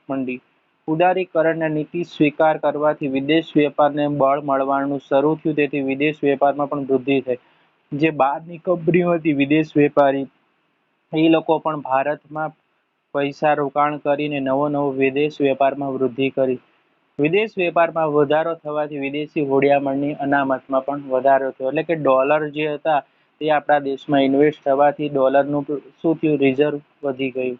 મંડી। ઉદારીકરણની નીતિ સ્વીકાર કરવાથી વિદેશ વેપારને બળ મળવાનું શરૂ થયું, તેથી વિદેશ વેપારમાં પણ વૃદ્ધિ થઈ. જે બહારની કંપનીઓ હતી વિદેશ વેપારી, એ લોકો પણ ભારતમાં પૈસા રોકાણ કરીને નવો વિદેશ વેપારમાં વૃદ્ધિ કરી. વિદેશ વેપારમાં વધારો થવાથી વિદેશી હોડિયામણની અનામતમાં પણ વધારો થયો. એટલે કે ડોલર જે હતા તે આપણા દેશમાં ઇન્વેસ્ટ થવાથી ડોલરનું શું થયું, રિઝર્વ વધી ગયું.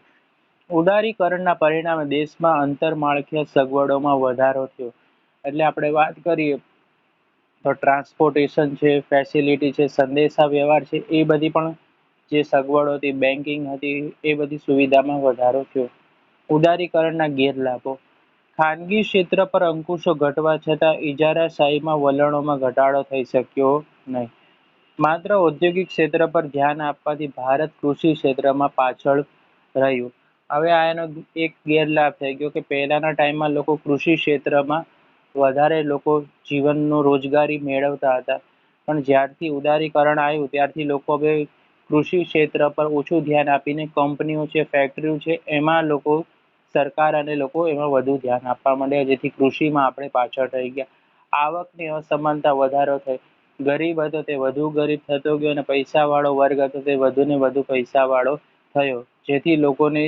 ઉદારીકરણના પરિણામે દેશમાં આંતરમાળખાકીય સગવડોમાં વધારો થયો. એટલે આપણે વાત કરીએ તો ટ્રાન્સપોર્ટેશન છે, ફેસિલિટી છે, સંદેશા વ્યવહાર છે, એ બધી પણ જે સગવડો હતી, બેન્કિંગ હતી, એ બધી સુવિધામાં વધારો થયો. ઉદારીકરણના ગેરલાભો. ખાનગી ક્ષેત્ર પર અંકુશો ઘટવા છતાં ઇજારાશાહીમાં વલણોમાં ઘટાડો થઈ શક્યો નહીં. માત્ર ઔદ્યોગિક ક્ષેત્ર પર ધ્યાન આપવાથી ભારત કૃષિ ક્ષેત્રમાં પાછળ રહ્યું. હવે આ એનો એક ગેરલાભ થઈ ગયો કે પહેલાના ટાઈમમાં લોકો કૃષિ ક્ષેત્રમાં વધારે લોકો જીવનનો રોજગારી મેળવતા હતા, પણ જ્યારથી ઉદારીકરણ આવ્યું ત્યારથી લોકો હવે કૃષિ ક્ષેત્ર પર ઓછું ધ્યાન આપીને કંપનીઓ છે, ફેક્ટરીઓ છે, એમાં લોકો સરકાર અને લોકો એમાં વધુ ધ્યાન આપવા માંડ્યા, જેથી કૃષિમાં આપણે પાછળ રહી ગયા. આવકની અસમાનતા વધારો થઈ. ગરીબ હતો તે વધુ ગરીબ થતો ગયો અને પૈસાવાળો વર્ગ હતો તે વધુ ને વધુ પૈસાવાળો થયો, જેથી લોકોને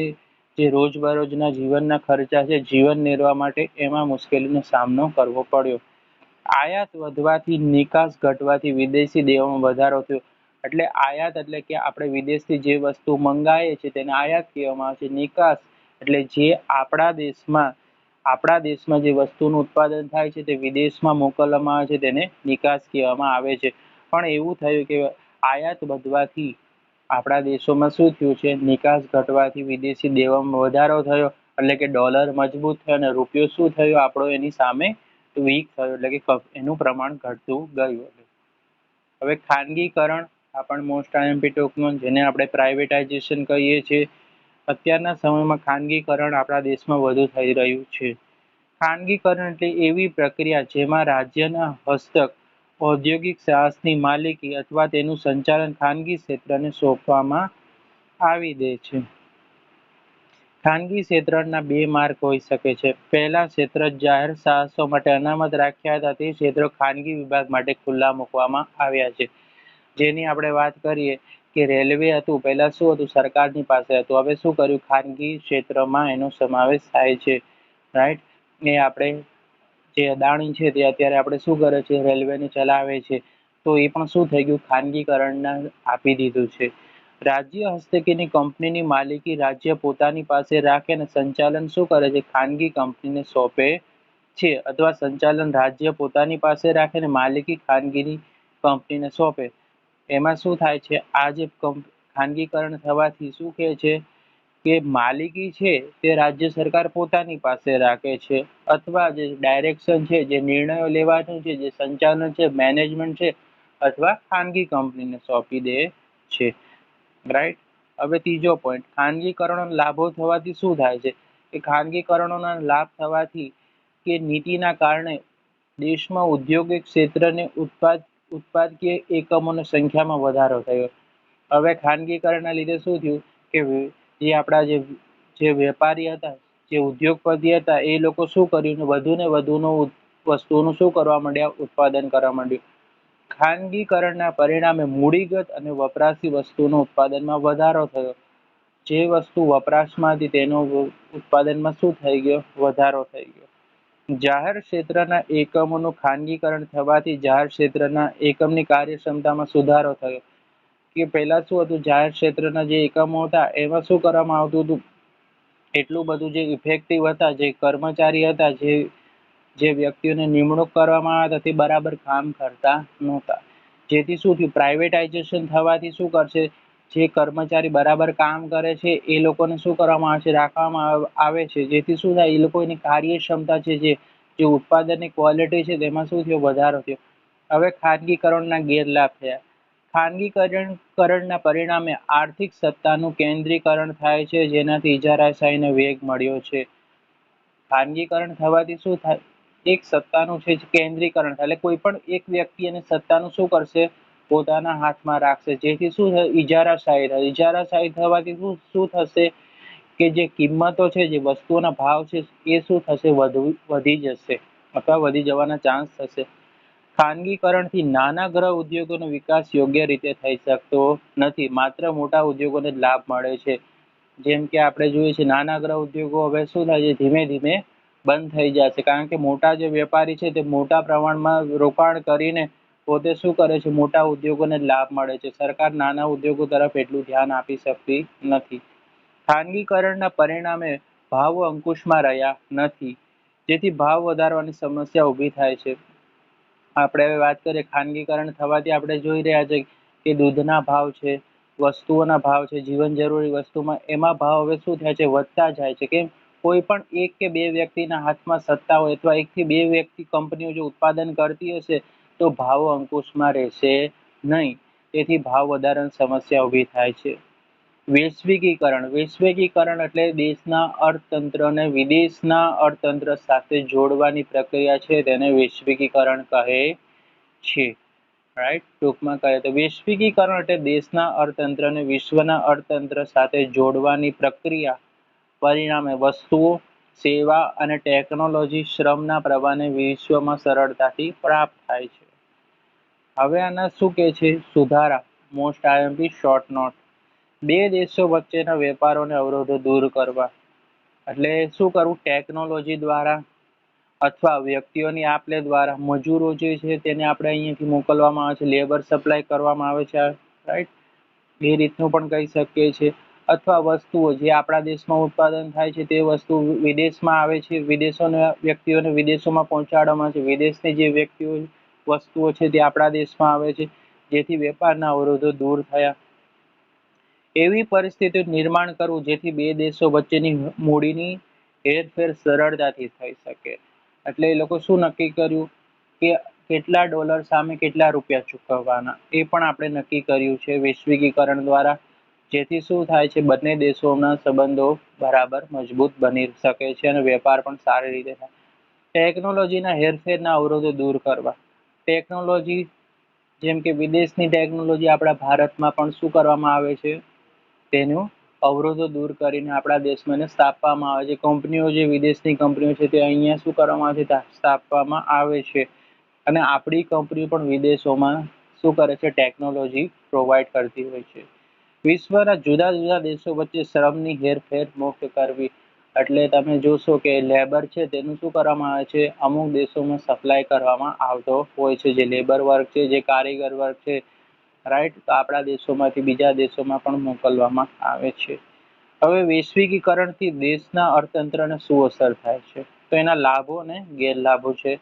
જે રોજબરોજના જીવનના ખર્ચા છે, જીવન નિર્વાહ માટે એમાં મુશ્કેલીનો સામનો કરવો પડ્યો. આયાત વધવાથી નિકાસ ઘટવાથી વિદેશી દેવામાં વધારો થયો. એટલે આયાત એટલે કે આપણે વિદેશથી જે વસ્તુ મંગાવીએ છીએ તેને આયાત કહેવામાં આવે છે. નિકાસ એટલે જે આપણા દેશમાં જે વસ્તુનું ઉત્પાદન થાય છે તે વિદેશમાં મોકલવામાં આવે છે તેને નિકાસ કહેવામાં આવે છે. પણ એવું થયું કે આયાત વધવાથી આપણા દેશોમાં શું થયું છે, નિકાસ ઘટવાથી વિદેશી દેવામાં વધારો થયો, એટલે કે ડોલર મજબૂત થયો અને રૂપિયો શું થયો આપણો એની સામે વીક થયો, એટલે કે એનું પ્રમાણ ઘટતું ગયું. હવે ખાનગીકરણ, આ પણ મોસ્ટ આઈએમપી ટોકમાં, જેને આપણે પ્રાઇવેટાઇઝેશન કહીએ છીએ. અત્યારના સમયમાં ખાનગીકરણ આપણા દેશમાં વધુ થઈ રહ્યું છે. ખાનગીકરણ એટલે એવી પ્રક્રિયા જેમાં રાજ્યના હસ્તક ઔદ્યોગિક સાહસની માલિકી અથવા તેનું સંચાલન ખાનગી ક્ષેત્રને સોંપવામાં આવી દે છે. ખાનગી ક્ષેત્રના બે માર્ગ હોઈ શકે છે. પહેલા ક્ષેત્ર જાહેર સાહસો માટે અનામત રાખ્યા હતા, તે ક્ષેત્રો ખાનગી વિભાગ માટે ખુલ્લા મૂકવામાં આવ્યા છે. જેની આપણે વાત કરીએ કે રેલવે હતું, પહેલા શું હતું, સરકારની પાસે હતું, હવે શું કર્યું, ખાનગી ક્ષેત્રમાં એનો સમાવેશ થાય છે. રાઈટ, એ આપણે જે અદાણી છે તે અત્યારે આપણે શું કરે છે, રેલવેને ચલાવે છે, તો એ પણ શું થઈ ગયું, ખાનગીકરણના આપી દીધું છે. રાજ્ય હસ્તકની કંપનીની માલિકી રાજ્ય પોતાની પાસે રાખે અને સંચાલન શું કરે છે, ખાનગી કંપનીને સોંપે છે, અથવા સંચાલન રાજ્ય પોતાની પાસે રાખે અને માલિકી ખાનગીની કંપનીને સોંપે. એમાં શું થાય છે, આ જે ખાનગીકરણ થવાથી શું કહે છે કે માલિકી છે તે રાજ્ય સરકાર પોતાની પાસે રાખે છે, અથવા જે ડાયરેક્શન છે, જે નિર્ણયો લેવાનું છે, જે સંચાલન છે, મેનેજમેન્ટ છે, અથવા ખાનગી કંપનીને સોંપી દે છે. રાઈટ. હવે ત્રીજો પોઈન્ટ, ખાનગીકરણનો લાભો થવાથી શું થાય છે કે ખાનગીકરણોના લાભ થવાથી કે નીતિના કારણે દેશમાં ઉદ્યોગિક ક્ષેત્રને ઉત્પાદકીય એકમોની સંખ્યામાં વધારો થયો. હવે ખાનગીકરણના લીધે શું થયું કે જે આપણા જે વેપારી હતા, જે ઉદ્યોગપતિ હતા, એ લોકો શું કર્યું, વધુ ને વધુનું વસ્તુઓનું શું કરવા માંડ્યા, ઉત્પાદન કરવા માંડ્યું. ખાનગીકરણના પરિણામે મૂડીગત અને વપરાશી વસ્તુઓનો ઉત્પાદનમાં વધારો થયો. જે વસ્તુ વપરાશમાં હતી તેનો ઉત્પાદનમાં શું થઈ ગયો, વધારો થઈ ગયો. જાહેર ક્ષેત્રના એકમોનું ખાનગીકરણ થવાથી જાહેર ક્ષેત્રના એકમની કાર્યક્ષમતામાં સુધારો થયો. કે પહેલા શું હતું, જાહેર ક્ષેત્રના જે એકમો હતા એમાં શું કરવામાં આવતું હતું, એટલું બધું જે ઇફેક્ટિવ હતા, જે કર્મચારી હતા, જે વ્યક્તિઓને નિમણૂક કરવામાં આવ્યા હતા તે બરાબર કામ કરતા નહોતા. જેથી શું થયું, પ્રાઇવેટાઇઝેશન થવાથી શું કરશે, જે કર્મચારી બરાબર કામ કરે છે એ લોકોને શું કરવામાં આવે છે, રાખવામાં આવે છે, જેથી શું થાય, એ લોકોની કાર્યક્ષમતા છે, જે ઉત્પાદનની ક્વોલિટી છે તેમાં શું થયો, વધારો થયો. હવે ખાનગીકરણના ગેરલાભ થયા. ખાનગીકરણના પરિણામે આર્થિક સત્તાનું કેન્દ્રીકરણ થાય છે, જેનાથી ઇજારાશાહીને વેગ મળ્યો છે. ખાનગીકરણ થવાથી શું થાય, એક સત્તાનું છે કેન્દ્રીકરણ થાય, એટલે કોઈ પણ એક વ્યક્તિ અને સત્તાનું શું કરશે, પોતાના હાથમાં રાખશે, જેથી શું થાય, ઇજારાશાહી થાય. ઇજારાશાહી થવાથી શું થશે કે જે કિંમતો છે, જે વસ્તુઓના ભાવ છે એ શું થશે, વધી જશે અથવા વધી જવાના ચાન્સ થશે. ખાનગીકરણથી નાના ગૃહ ઉદ્યોગોનો વિકાસ યોગ્ય રીતે થઈ શકતો નથી. માત્ર મોટા ઉદ્યોગોને જ લાભ મળે છે. જેમ કે આપણે જોઈએ છીએ નાના ગૃહ ઉદ્યોગો હવે શું થાય છે, ધીમે ધીમે બંધ થઈ જશે. કારણ કે મોટા જે વેપારી છે તે મોટા પ્રમાણમાં રોકાણ કરીને પોતે શું કરે છે, મોટા ઉદ્યોગોને લાભ મળે છે. સરકાર નાના ઉદ્યોગો તરફ એટલું ધ્યાન આપી શકતી નથી. ખાનગીકરણના પરિણામે ભાવો અંકુશમાં રહ્યા નથી, જેથી ભાવ વધારવાની સમસ્યા ઊભી થાય છે. આપણે હવે વાત કરીએ ખાનગીકરણ થવાથી આપણે જોઈ રહ્યા છે કે દૂધના ભાવ છે, વસ્તુઓના ભાવ છે, જીવન જરૂરી વસ્તુમાં એમાં ભાવ હવે શું થાય છે, વધતા જાય છે. કેમ? કોઈ પણ એક કે બે વ્યક્તિના હાથમાં સત્તા હોય અથવા એકથી બે વ્યક્તિ કંપનીઓ જો ઉત્પાદન કરતી હશે તો ભાવો અંકુશમાં રહેશે નહીં. તેથી ભાવ વધારાની સમસ્યા ઊભી થાય છે. વૈશ્વિકીકરણ એટલે દેશના અર્થતંત્રને વિદેશના અર્થતંત્ર સાથે જોડવાની પ્રક્રિયા છે, તેને વૈશ્વિકીકરણ કહે છે. રાઈટ? ટૂંકમાં કહે તો વૈશ્વિકીકરણ એટલે દેશના અર્થતંત્રને વિશ્વના અર્થતંત્ર સાથે જોડવાની પ્રક્રિયા. પરિણામે વસ્તુઓ, સેવા અને ટેકનોલોજી શ્રમના પ્રવાહને વિશ્વમાં સરળતાથી પ્રાપ્ત થાય છે. હવે આના શું કહે છે? સુધારા. Most IMP short note. બે દેશો વચ્ચેના વેપારોને અવરોધો દૂર કરવા. એટલે શું કરવું? ટેકનોલોજી દ્વારા અથવા વ્યક્તિઓની આપ-લે દ્વારા મજૂરો જે છે તેને આપણે અહીંયાથી મોકલવામાં આવે છે, લેબર સપ્લાય કરવામાં આવે છે. રાઈટ? એ રીતનું પણ કહી શકીએ છીએ. અથવા વસ્તુઓ જે આપણા દેશમાં ઉત્પાદન થાય છે તે વસ્તુ વિદેશમાં આવે છે, વ્યક્તિઓને વિદેશોમાં પહોંચાડવામાં આવે છે. વિદેશની જે વ્યક્તિઓ વસ્તુઓ છે તે આપણા દેશમાં આવે છે, જેથી વેપારના અવરોધો દૂર થયા. એવી પરિસ્થિતિનું નિર્માણ કરવું જેથી બે દેશો વચ્ચેની મૂડીની હેરફેર સરળતાથી થઈ શકે. એટલે એ લોકો શું નક્કી કર્યું કે કેટલા ડોલર સામે કેટલા રૂપિયા ચૂકવવાના, એ પણ આપણે નક્કી કર્યું છે વૈશ્વિકીકરણ દ્વારા. જેથી શું થાય છે, બંને દેશોના સંબંધો બરાબર મજબૂત બની શકે છે અને વેપાર પણ સારી રીતે થાય. ટેકનોલોજીના હેરફેરના અવરોધો દૂર કરવા. ટેકનોલોજી જેમ કે વિદેશની ટેકનોલોજી આપણા ભારતમાં પણ શું કરવામાં આવે છે, તેનું અવરોધો દૂર કરીને આપણા દેશમાં એને સ્થાપવામાં આવે છે. કંપનીઓ જે વિદેશની કંપનીઓ છે તે અહીંયા શું કરવામાં આવે છે, સ્થાપવામાં આવે છે. અને આપણી કંપનીઓ પણ વિદેશોમાં શું કરે છે, ટેકનોલોજી પ્રોવાઈડ કરતી હોય છે. વિશ્વના જુદા જુદા દેશો વચ્ચે શ્રમની હેરફેર મુક્ત કરવી. એટલે તમે જોશો કે લેબર છે તેનું શું કરવામાં આવે છે, અમુક દેશોમાં સપ્લાય કરવામાં આવતો હોય છે. જે લેબર વર્ક છે, જે કારીગર વર્ક છે, રાઈટ, તો આપણા દેશોમાંથી બીજા દેશોમાં પણ મોકલવામાં આવે છે. હવે વૈશ્વિકીકરણથી દેશના અર્થતંત્રને શું અસર થાય છે, તો એના લાભો અને ગેરલાભો છે.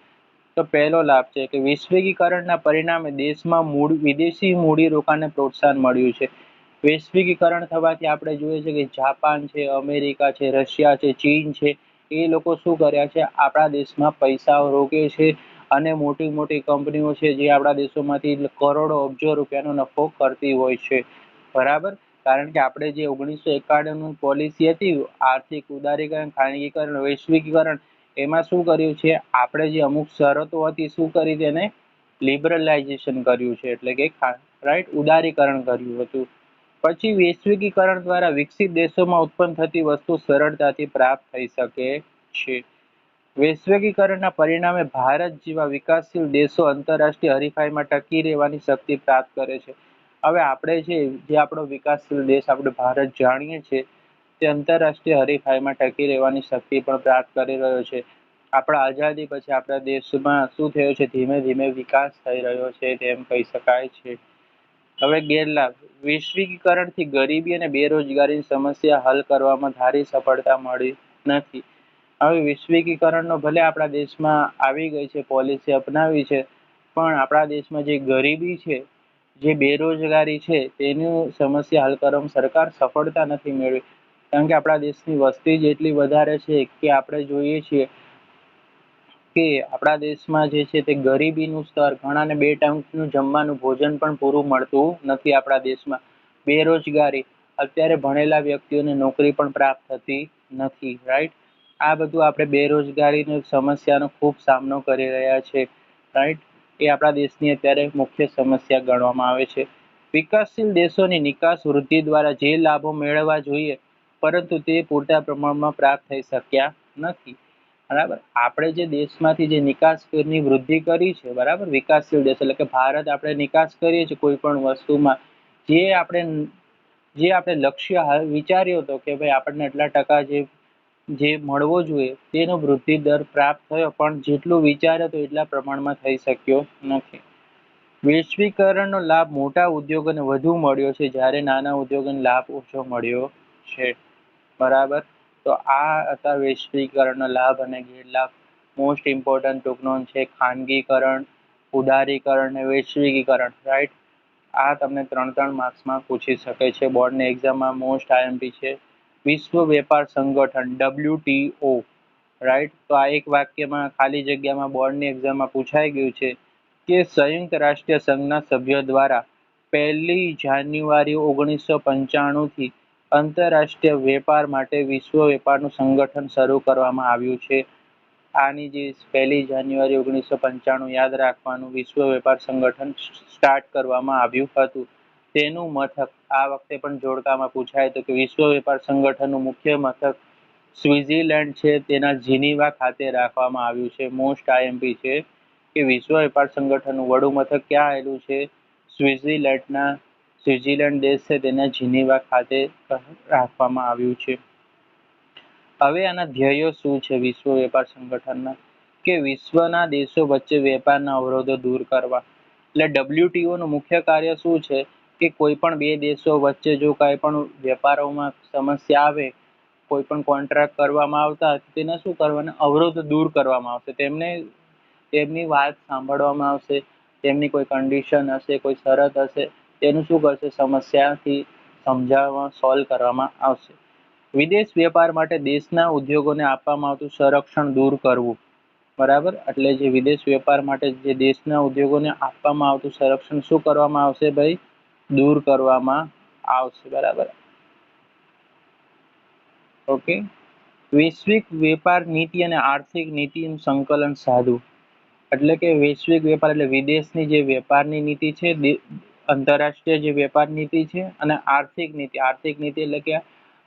તો પહેલો લાભ છે કે વૈશ્વિકીકરણના પરિણામે દેશમાં વિદેશી મૂડીરોકાણને પ્રોત્સાહન મળ્યું છે. વૈશ્વિકીકરણ થવાથી આપણે જોઈએ છે કે જાપાન છે, અમેરિકા છે, રશિયા છે, ચીન છે, એ લોકો શું કર્યા છે, આપણા દેશમાં પૈસાઓ રોકે છે અને મોટી મોટી કંપનીઓ છે જે આપણા દેશોમાંથી કરોડો અબજો રૂપિયાનો નફો કરતી હોય છે. બરાબર? કારણ કે આપણે જે 1991 પોલિસી હતી, આર્થિક ઉદારીકરણ, ખાનગીકરણ, વૈશ્વિકીકરણ, એમાં શું કર્યું છે, આપણે જે અમુક શરતો હતી શું કરી, તેને લિબરલાઇઝેશન કર્યું છે. એટલે કે રાઈટ, ઉદારીકરણ કર્યું હતું. પછી વૈશ્વિકીકરણ દ્વારા વિકસિત દેશોમાં ઉત્પન્ન થતી વસ્તુ સરળતાથી પ્રાપ્ત થઈ શકે છે. વૈશ્વિકીકરણના પરિણામે ભારત જેવા વિકાસશીલ દેશો આંતરરાષ્ટ્રીય હરીફાઈમાં ટકી રહેવાની શક્તિ પ્રાપ્ત કરે છે. હવે આપણે જે આપણો વિકાસશીલ દેશ આપણે ભારત જાણીએ છીએ, તે આંતરરાષ્ટ્રીય હરીફાઈમાં ટકી રહેવાની શક્તિ પણ પ્રાપ્ત કરી રહ્યો છે. આપણા આઝાદી પછી આપણા દેશમાં શું થયું છે, ધીમે ધીમે વિકાસ થઈ રહ્યો છે, તેમ કહી શકાય છે. હવે ગેરલાભ. વૈશ્વિકીકરણથી ગરીબી અને બેરોજગારીની સમસ્યા હલ કરવામાં ધારી સફળતા મળી નથી. હવે વૈશ્વિકીકરણનો ભલે આપણા દેશમાં આવી ગઈ છે, પોલિસી અપનાવી છે, પણ આપણા દેશમાં જે ગરીબી છે, જે બેરોજગારી છે, તેની સમસ્યા હલ કરવામાં સરકાર સફળતા નથી મેળવી. કારણ કે આપણા દેશની વસ્તી જ એટલી વધારે છે કે આપણે જોઈએ છીએ કે આપણા દેશમાં જે છે તે ગરીબીનું સ્તર, ઘણાને 2 ટાઈમનું જમવાનું ભોજન પણ પૂરું મળતું નથી આપણા દેશમાં. બેરોજગારી, અત્યારે ભણેલા વ્યક્તિઓને નોકરી પણ પ્રાપ્ત થતી નથી. રાઈટ? આ બધું આપણે બેરોજગારીની સમસ્યાનો ખૂબ સામનો કરી રહ્યા છે. રાઈટ? એ આપણા દેશની અત્યારે મુખ્ય સમસ્યા ગણવામાં આવે છે. વિકાસશીલ દેશોની નિકાસ વૃદ્ધિ દ્વારા જે લાભો મેળવવા જોઈએ પરંતુ તે પૂરતા પ્રમાણમાં પ્રાપ્ત થઈ શક્યા નથી. બરાબર. આપણે જે દેશમાંથી જે નિકાસની વૃદ્ધિ કરી છે, બરાબર, વિકાસશીલ દેશ એટલે કે ભારત આપણે નિકાસ કરીએ છીએ કોઈ પણ વસ્તુમાં, જે આપણે લક્ષ્ય વિચાર્યો હતો કે ભાઈ આપણને એટલા ટકા જે મળવો જોઈએ તેનો વૃદ્ધિ દર પ્રાપ્ત થયો, પણ જેટલું વિચાર્યો તો એટલા પ્રમાણમાં થઈ શક્યો નથી. વૈશ્વિકરણનો લાભ મોટા ઉદ્યોગોને વધુ મળ્યો છે, જ્યારે નાના ઉદ્યોગોને લાભ ઓછો મળ્યો છે. બરાબર. તો આ હતા વૈશ્વિકરણનો લાભ અને ગેરલાભ. મોસ્ટ ઇમ્પોર્ટન્ટ ટૂંકનો છે ખાનગીકરણ, ઉદારીકરણ અને વૈશ્વિકીકરણ. રાઈટ. આ તમને 3 માર્ક્સમાં પૂછી શકે છે. બોર્ડની એક્ઝામમાં મોસ્ટ આઈએમપી છે. વિશ્વ વેપાર સંગઠન WTO. રાઈટ. તો આ એક વાક્યમાં ખાલી જગ્યામાં બોર્ડની એક્ઝામમાં પૂછાઈ ગયું છે કે સંયુક્ત રાષ્ટ્ર સંઘના સભ્યો દ્વારા 1 જાન્યુઆરી 1995 થી આંતરરાષ્ટ્રીય વેપાર માટે વિશ્વ વેપારનું સંગઠન શરૂ કરવામાં આવ્યું છે. આની જે 1 જાન્યુઆરી 1995 યાદ રાખવાનું, વિશ્વ વેપાર સંગઠન સ્ટાર્ટ કરવામાં આવ્યું હતું. તેનું મથક આ વખતે પણ જોડકામાં પૂછાય તો કે વિશ્વ વેપાર સંગઠનનું મુખ્ય મથક સ્વિટ્ઝરલેન્ડ છે, તેના જીનીવા ખાતે રાખવામાં આવ્યું છે. મોસ્ટ આઈએમપી છે કે વિશ્વ વેપાર સંગઠનનું વડું મથક ક્યાં આવેલું છે? સ્વિટ્ઝરલેન્ડ દેશ છે તેના જીનીવા ખાતે રાખવામાં આવ્યું છે. હવે આના ધ્યેયો શું છે વિશ્વ વેપાર સંગઠનના? કે વિશ્વના દેશો વચ્ચે વેપારના અવરોધો દૂર કરવા. એટલે WTO નું મુખ્ય કાર્ય શું છે કે કોઈ પણ બે દેશો વચ્ચે જો કાંઈ પણ વેપારોમાં સમસ્યા આવે, કોઈ પણ કોન્ટ્રાક્ટ કરવામાં આવતા તેના શું કરવાના? અવરોધ દૂર કરવામાં આવશે. તેમની વાત સાંભળવામાં આવશે, તેમની કોઈ કન્ડિશન હશે, કોઈ શરત હશે, તેનું શું કરશે? સમસ્યાથી સમજાવવામાં સોલ્વ કરવામાં આવશે. વિદેશ વેપાર માટે દેશના ઉદ્યોગોને આપવામાં આવતું સંરક્ષણ દૂર કરવું. બરાબર. એટલે જે વિદેશ વેપાર માટે જે દેશના ઉદ્યોગોને આપવામાં આવતું સંરક્ષણ શું કરવામાં આવશે ભાઈ? દૂર કરવામાં આવશે. બરાબર. ઓકે. વૈશ્વિક વેપાર નીતિ અને આર્થિક નીતિનું સંકલન સાધવું. એટલે કે વૈશ્વિક વેપાર એટલે વિદેશની જે વેપારની નીતિ છે, આંતરરાષ્ટ્રીય જે વેપાર નીતિ છે, અને આર્થિક નીતિ. આર્થિક નીતિ એટલે કે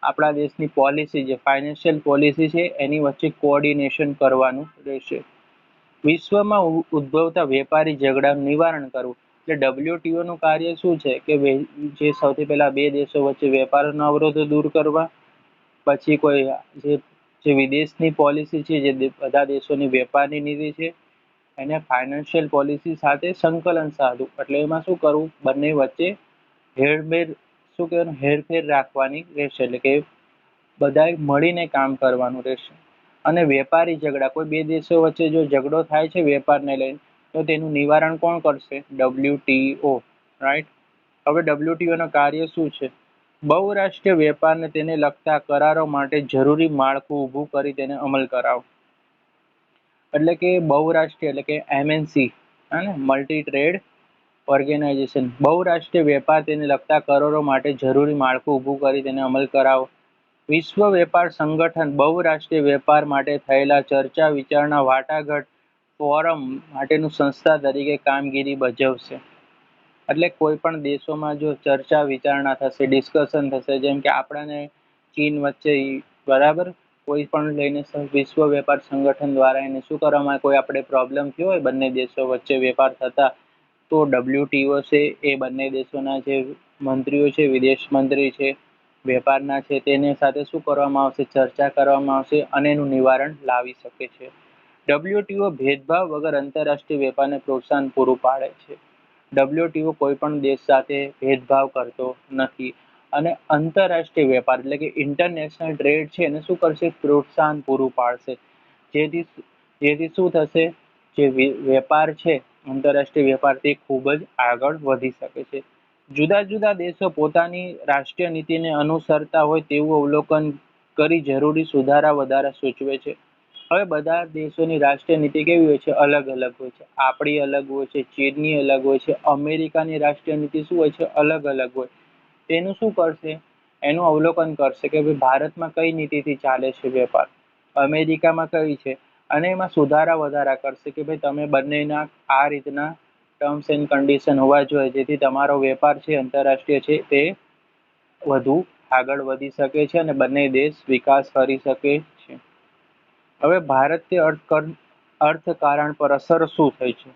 આપણા દેશની પોલિસી, જે ફાઇનાન્શિયલ પોલિસી છે, એની વચ્ચે કોઓર્ડિનેશન કરવાનું રહેશે. વિશ્વમાં ઉદ્ભવતા વેપારી ઝઘડાનું નિવારણ કરવું. એટલે WTO નું કાર્ય શું છે કે જે સૌથી પહેલા બે દેશો વચ્ચે વેપારના અવરોધો દૂર કરવા, પછી કોઈ જે વિદેશની પોલિસી છે, જે બધા દેશોની વેપારની નીતિ છે, એને ફાઇનાન્શિયલ પોલિસી સાથે સંકલન સાધવું. એટલે એમાં શું કરવું? બંને વચ્ચે હેરફેર રાખવાની રહેશે. એટલે કે બધાએ મળીને કામ કરવાનું રહેશે. અને વેપારી ઝઘડા, કોઈ બે દેશો વચ્ચે જો ઝઘડો થાય છે વેપારને લઈને, તો તેનું નિવારણ કોણ કરશે? WTO. રાઈટ. હવે WTO નું કાર્ય શું છે? બહુરાષ્ટ્રીય વેપારને તેને લગતા કરારો માટે જરૂરી માળખું ઊભું કરી તેને અમલ કરાવો. એટલે કે બહુરાષ્ટ્રીય એટલે કે MNC, મલ્ટી ટ્રેડ ઓર્ગેનાઇઝેશન. બહુરાષ્ટ્રીય વેપાર તેને લગતા કરારો માટે જરૂરી માળખું ઊભું કરી તેને અમલ કરાવો. વિશ્વ વેપાર સંગઠન બહુરાષ્ટ્રીય વેપાર માટે થયેલા ચર્ચા વિચારણા વાટાઘાટ ફોરમ માટેનું સંસ્થા તરીકે કામગીરી ભજવશે. એટલે કોઈ પણ દેશોમાં જો ચર્ચા વિચારણા થશે, ડિસ્કશન થશે, જેમ કે આપણાને ચીન વચ્ચે, બરાબર, કોઈ પણ લઈને વિશ્વ વેપાર સંગઠન દ્વારા એને શું કરવામાં આવે? કોઈ આપણે પ્રોબ્લેમ થયો હોય બંને દેશો વચ્ચે વેપાર થતા, તો WTO છે એ બંને દેશોના જે મંત્રીઓ છે, વિદેશ મંત્રી છે, વેપારના છે, તેની સાથે શું કરવામાં આવશે? ચર્ચા કરવામાં આવશે અને એનું નિવારણ લાવી શકે છે. WTO ભેદભાવ વગર આંતરરાષ્ટ્રીય વેપારને પ્રોત્સાહન પૂરું પાડે છે. WTO કોઈ પણ દેશ સાથે ભેદભાવ કરતો નથી અને આંતરરાષ્ટ્રીય વેપાર એટલે કે ઇન્ટરનેશનલ ટ્રેડ છે એને શું કરશે? પ્રોત્સાહન પૂરું પાડશે. જેથી શું થશે? જે વેપાર છે, આંતરરાષ્ટ્રીય વેપાર, તે ખૂબ જ આગળ વધી શકે છે. જુદા જુદા દેશો પોતાની રાષ્ટ્રીય નીતિને અનુસરતા હોય તેવું અવલોકન કરી જરૂરી સુધારા વધારા સૂચવે છે. હવે બધા દેશોની રાષ્ટ્રીય નીતિ કેવી હોય છે? અલગ અલગ હોય છે. આપણી અલગ હોય છે, ચીનની અલગ હોય છે, અમેરિકાની રાષ્ટ્રીય નીતિ શું હોય છે? અલગ અલગ હોય. તેનું શું કરશે? એનું અવલોકન કરશે કે ભાઈ ભારતમાં કઈ નીતિથી ચાલે છે વેપાર, અમેરિકામાં કઈ છે, અને એમાં સુધારા વધારા કરશે કે ભાઈ તમે બંનેના આ રીતના ટર્મ્સ એન્ડ કન્ડિશન હોવા જોઈએ, જેથી તમારો વેપાર છે આંતરરાષ્ટ્રીય છે તે વધુ આગળ વધી શકે છે અને બંને દેશ વિકાસ કરી શકે છે. હવે ભારતીય અર્થકારણ પર અસર શું થઈ છે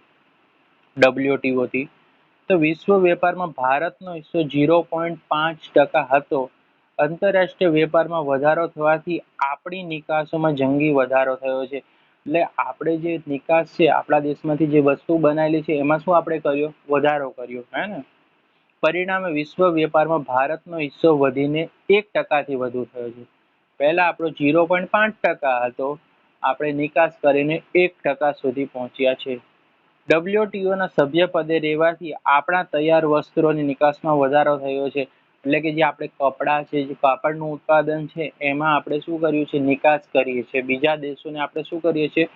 WTO થી? તો વિશ્વ વેપારમાં ભારતનો હિસ્સો 0.5% હતો. આંતરરાષ્ટ્રીય વેપારમાં વધારો થવાથી આપણી નિકાસોમાં જંગી વધારો થયો છે. એટલે આપણે જે નિકાસ છે, આપણા દેશમાંથી જે વસ્તુ બનાવેલી છે એમાં શું આપણે કર્યો? વધારો કર્યો, હે ને? પરિણામે વિશ્વ વેપારમાં ભારતનો હિસ્સો વધીને 1% થી વધુ થયો છે. પહેલા આપણો 0.5% હતો, આપણે નિકાસ કરીને 1% સુધી પહોંચ્યા છે. WTO ના સભ્ય પદે રહેવાથી આપણા તૈયાર વસ્ત્રોની નિકાસમાં વધારો થયો છે. એટલે કે જે આપણે કપડાં છે, જે કાપડનું ઉત્પાદન છે, એમાં આપણે શું કર્યું છે? નિકાસ કરીએ છીએ. બીજા દેશોને આપણે શું કરીએ છીએ?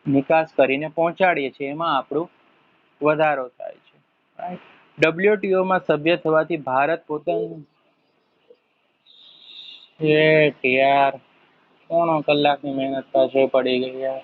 નિકાસ કરીને પહોંચાડીએ છીએ. એમાં આપણો વધારો થાય છે. WTO માં સભ્ય થવાથી ભારત પોતાનું યાર પોણો કલાકની મહેનત પાછળ પડી ગઈ યાર.